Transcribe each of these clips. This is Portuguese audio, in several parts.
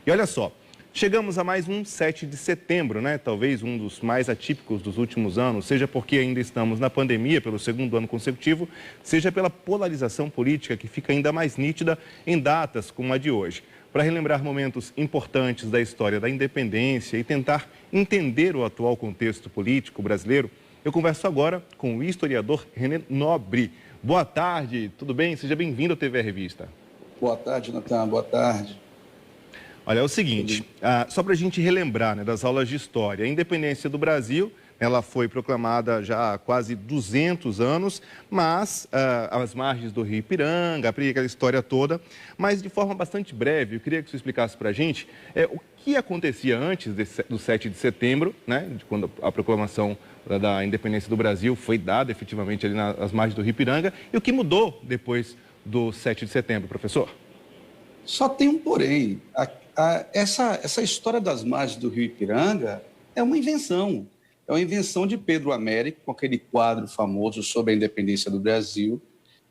E olha só, chegamos a mais um 7 de setembro, né? Talvez um dos mais atípicos dos últimos anos, seja porque ainda estamos na pandemia pelo segundo ano consecutivo, seja pela polarização política que fica ainda mais nítida em datas como a de hoje. Para relembrar momentos importantes da história da independência e tentar entender o atual contexto político brasileiro, eu converso agora com o historiador René Nobre. Boa tarde, tudo bem? Seja bem-vindo ao TV Revista. Boa tarde, Natan. Boa tarde. Olha, é o seguinte, só para a gente relembrar, né, das aulas de história, a independência do Brasil, ela foi proclamada já há quase 200 anos, mas às margens do Rio Ipiranga, aquela história toda, mas de forma bastante breve, eu queria que você explicasse para a gente o que acontecia antes do 7 de setembro, né, de quando a proclamação da independência do Brasil foi dada efetivamente ali nas margens do Rio Ipiranga, e o que mudou depois do 7 de setembro, professor? Só tem um porém. Essa história das margens do Rio Ipiranga é uma invenção. É uma invenção de Pedro Américo, com aquele quadro famoso sobre a independência do Brasil,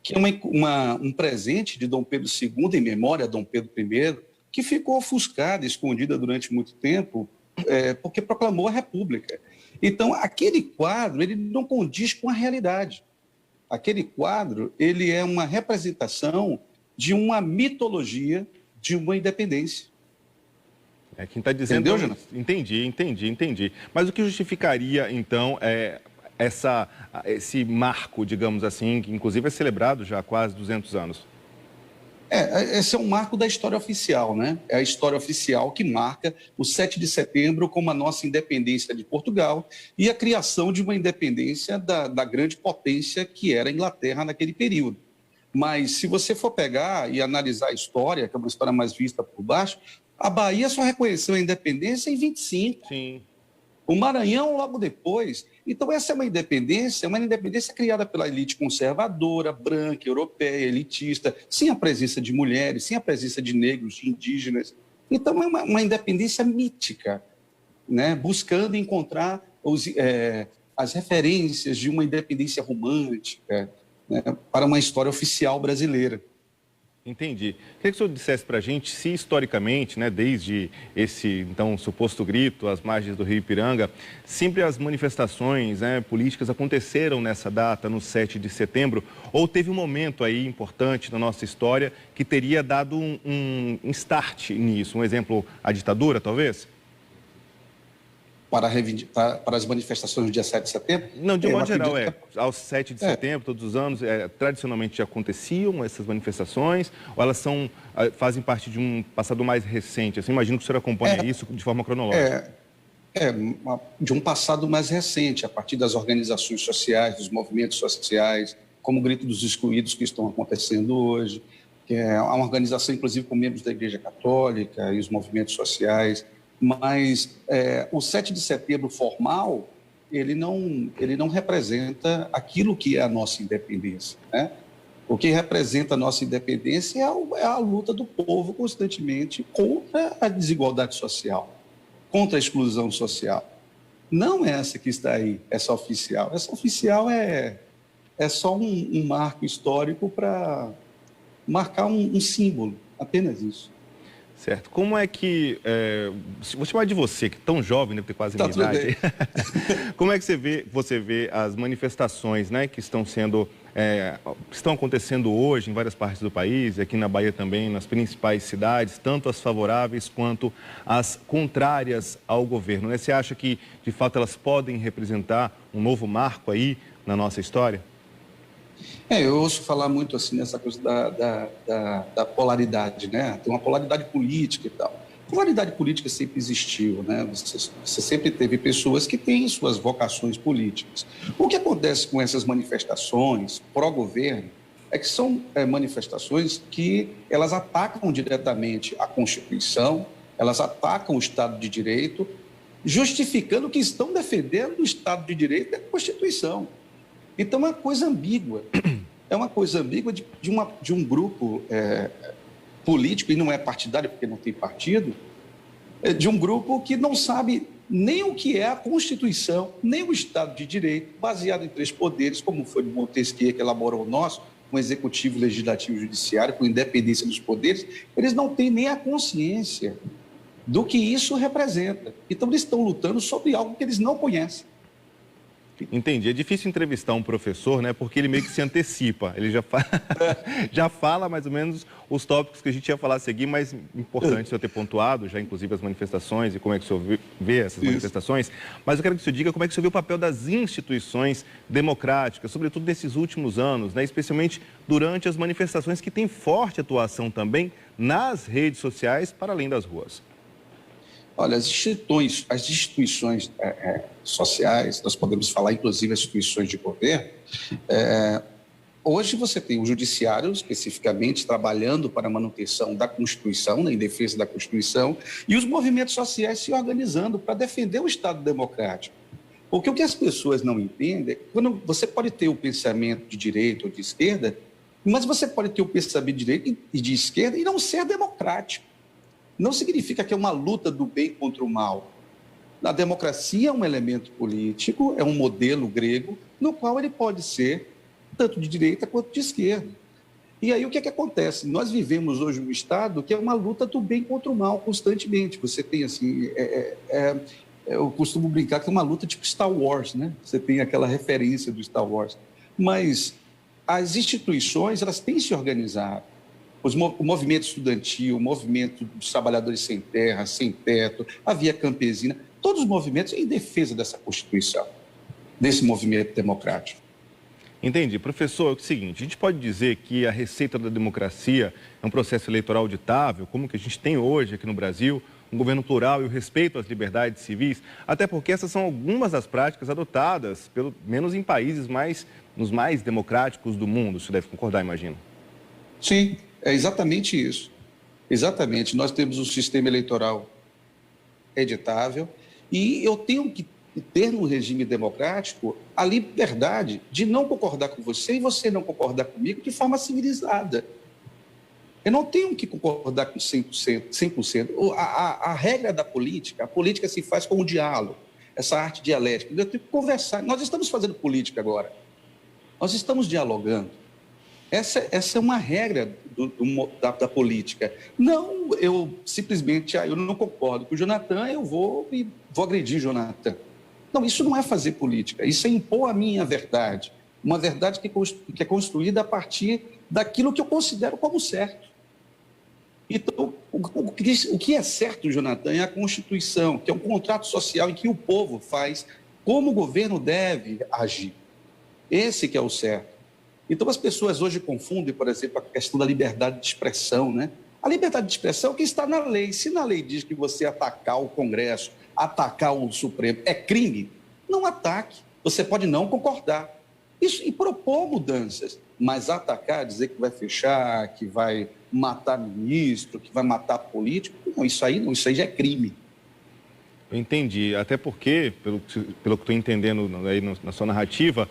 que é um presente de Dom Pedro II, em memória a Dom Pedro I, que ficou ofuscada, escondida durante muito tempo, porque proclamou a República. Então, aquele quadro, ele não condiz com a realidade. Aquele quadro, ele é uma representação de uma mitologia de uma independência. Quem está dizendo... Entendeu, Jonathan? Entendi. Mas o que justificaria, então, esse marco, digamos assim, que inclusive é celebrado já há quase 200 anos? Esse é um marco da história oficial, né? É a história oficial que marca o 7 de setembro como a nossa independência de Portugal e a criação de uma independência da grande potência que era a Inglaterra naquele período. Mas se você for pegar e analisar a história, que é uma história mais vista por baixo, a Bahia só reconheceu a independência em 25. Sim. O Maranhão logo depois. Então essa é uma independência criada pela elite conservadora, branca, europeia, elitista, sem a presença de mulheres, sem a presença de negros, de indígenas. Então é uma independência mítica, né? Buscando encontrar as referências de uma independência romântica, né, para uma história oficial brasileira. Entendi. Queria que o senhor dissesse para a gente se historicamente, né, desde esse então suposto grito às margens do Rio Ipiranga, sempre as manifestações, né, políticas aconteceram nessa data, no 7 de setembro, ou teve um momento aí importante na nossa história que teria dado um start nisso, um exemplo, a ditadura, talvez? Para as manifestações do dia 7 de setembro? Não, de modo geral, aos 7 de setembro, todos os anos, tradicionalmente já aconteciam essas manifestações, ou elas fazem parte de um passado mais recente? Assim, imagino que o senhor acompanha isso de forma cronológica. De um passado mais recente, a partir das organizações sociais, dos movimentos sociais, como o Grito dos Excluídos que estão acontecendo hoje, que é uma organização, inclusive, com membros da Igreja Católica e os movimentos sociais. Mas o 7 de setembro formal, ele não representa aquilo que é a nossa independência, né? O que representa a nossa independência é a luta do povo constantemente contra a desigualdade social, contra a exclusão social. Não é essa que está aí, essa oficial. Essa oficial é só um marco histórico para marcar um símbolo, apenas isso. Certo. Como é que, vou chamar de você, que é tão jovem, deve ter quase a minha idade. Como é que você vê as manifestações, né, que estão acontecendo hoje em várias partes do país, aqui na Bahia também, nas principais cidades, tanto as favoráveis quanto as contrárias ao governo, né? Você acha que, de fato, elas podem representar um novo marco aí na nossa história? Eu ouço falar muito assim nessa coisa da polaridade, né? Tem uma polaridade política e tal. Polaridade política sempre existiu, né? Você sempre teve pessoas que têm suas vocações políticas. O que acontece com essas manifestações pró-governo é que são manifestações que elas atacam diretamente a Constituição, elas atacam o Estado de Direito, justificando que estão defendendo o Estado de Direito e a Constituição. Então, é uma coisa ambígua. É uma coisa ambígua de um grupo político, e não é partidário, porque não tem partido, de um grupo que não sabe nem o que é a Constituição, nem o Estado de Direito, baseado em 3 poderes, como foi Montesquieu, que elaborou o nosso, um executivo, legislativo e judiciário, com independência dos poderes. Eles não têm nem a consciência do que isso representa. Então, eles estão lutando sobre algo que eles não conhecem. Entendi. É difícil entrevistar um professor, né? Porque ele meio que se antecipa. Ele já fala mais ou menos os tópicos que a gente ia falar a seguir, mas importante o senhor ter pontuado, já inclusive as manifestações e como é que o senhor vê essas manifestações. Mas eu quero que o senhor diga como é que o senhor vê o papel das instituições democráticas, sobretudo nesses últimos anos, né? Especialmente durante as manifestações que têm forte atuação também nas redes sociais, para além das ruas. Olha, as instituições sociais, nós podemos falar inclusive as instituições de governo, hoje você tem o judiciário especificamente trabalhando para a manutenção da Constituição, né, em defesa da Constituição, e os movimentos sociais se organizando para defender o Estado democrático. Porque o que as pessoas não entendem é quando você pode ter o pensamento de direita ou de esquerda, mas você pode ter o pensamento de direita e de esquerda e não ser democrático. Não significa que é uma luta do bem contra o mal. A democracia é um elemento político, é um modelo grego, no qual ele pode ser tanto de direita quanto de esquerda. E aí o que é que acontece? Nós vivemos hoje um Estado que é uma luta do bem contra o mal constantemente. Você tem assim, eu costumo brincar que é uma luta tipo Star Wars, né? Você tem aquela referência do Star Wars. Mas as instituições, elas têm se organizado. O movimento estudantil, o movimento dos trabalhadores sem terra, sem teto, a Via Campesina, todos os movimentos em defesa dessa Constituição, desse movimento democrático. Entendi. Professor, é o seguinte, a gente pode dizer que a receita da democracia é um processo eleitoral auditável, como que a gente tem hoje aqui no Brasil, um governo plural e o respeito às liberdades civis, até porque essas são algumas das práticas adotadas, pelo menos em países nos mais democráticos do mundo. Você deve concordar, imagino. Sim, é exatamente isso. Exatamente. Nós temos um sistema eleitoral editável e eu tenho que ter no regime democrático a liberdade de não concordar com você e você não concordar comigo de forma civilizada. Eu não tenho que concordar com 100%. A regra da política, a política se faz com o diálogo, essa arte dialética. Eu tenho que conversar. Nós estamos fazendo política agora. Nós estamos dialogando. Essa é uma regra da política. Não, eu simplesmente, eu não concordo com o Jonathan, eu vou agredir o Jonathan. Não, isso não é fazer política, isso é impor a minha verdade. Uma verdade que é construída a partir daquilo que eu considero como certo. Então, o que é certo, Jonathan, é a Constituição, que é um contrato social em que o povo faz como o governo deve agir. Esse que é o certo. Então, as pessoas hoje confundem, por exemplo, a questão da liberdade de expressão, né? A liberdade de expressão é o que está na lei. Se na lei diz que você atacar o Congresso, atacar o Supremo é crime, não ataque. Você pode não concordar. Isso, e propor mudanças, mas atacar, dizer que vai fechar, que vai matar ministro, que vai matar político, não, isso aí já é crime. Eu entendi, até porque, pelo que estou entendendo aí na sua narrativa,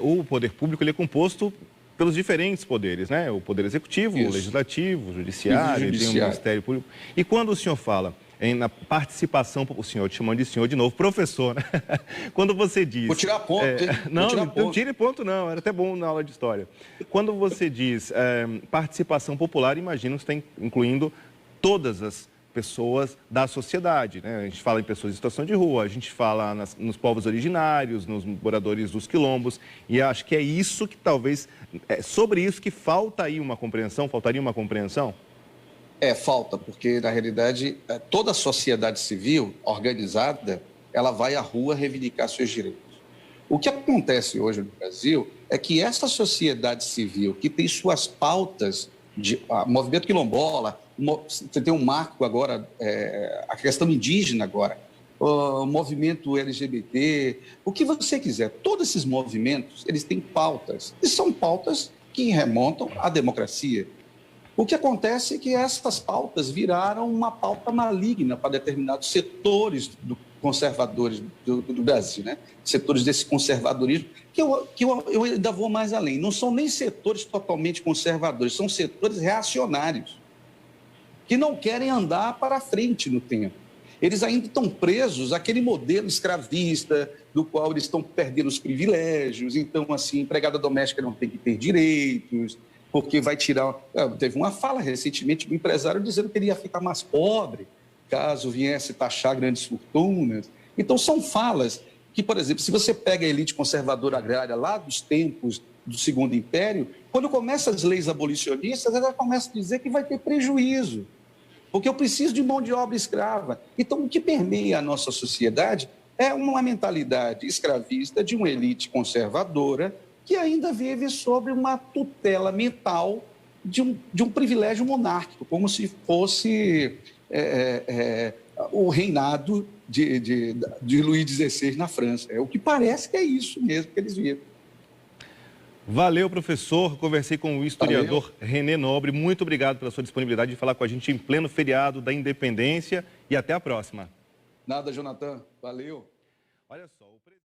o poder público ele é composto pelos diferentes poderes, né? O poder executivo, o legislativo, o judiciário, tem o Ministério Público. E quando o senhor fala na participação, o senhor, te chamando de senhor de novo, professor, né? Quando você diz... Vou tirar ponto, não tire ponto não, era até bom na aula de história. Quando você diz participação popular, imagino que você está incluindo todas as pessoas da sociedade, né? A gente fala em pessoas em situação de rua, a gente fala nos povos originários, nos moradores dos quilombos, e acho que é isso que talvez, sobre isso que faltaria uma compreensão? Falta, porque na realidade toda a sociedade civil organizada, ela vai à rua reivindicar seus direitos. O que acontece hoje no Brasil é que essa sociedade civil, que tem suas pautas, movimento quilombola, você tem um marco agora, a questão indígena agora, o movimento LGBT, o que você quiser. Todos esses movimentos, eles têm pautas, e são pautas que remontam à democracia. O que acontece é que essas pautas viraram uma pauta maligna para determinados setores conservadores do Brasil, né? Setores desse conservadorismo, que eu ainda vou mais além. Não são nem setores totalmente conservadores, são setores reacionários, que não querem andar para frente no tempo. Eles ainda estão presos àquele modelo escravista, do qual eles estão perdendo os privilégios. Então, assim, empregada doméstica não tem que ter direitos, porque vai tirar... Teve uma fala recentemente do empresário dizendo que ele ia ficar mais pobre. caso viesse taxar grandes fortunas. Então, são falas que, por exemplo, se você pega a elite conservadora agrária lá dos tempos do Segundo Império, quando começam as leis abolicionistas, ela começa a dizer que vai ter prejuízo, porque eu preciso de mão de obra escrava. Então, o que permeia a nossa sociedade é uma mentalidade escravista de uma elite conservadora que ainda vive sob uma tutela mental de um privilégio monárquico, como se fosse o reinado de Luís XVI na França. É o que parece que é isso mesmo que eles vivem. Valeu, professor. Conversei com o historiador René Nobre. Muito obrigado pela sua disponibilidade de falar com a gente em pleno feriado da Independência e até a próxima. Nada, Jonathan. Valeu. Olha só,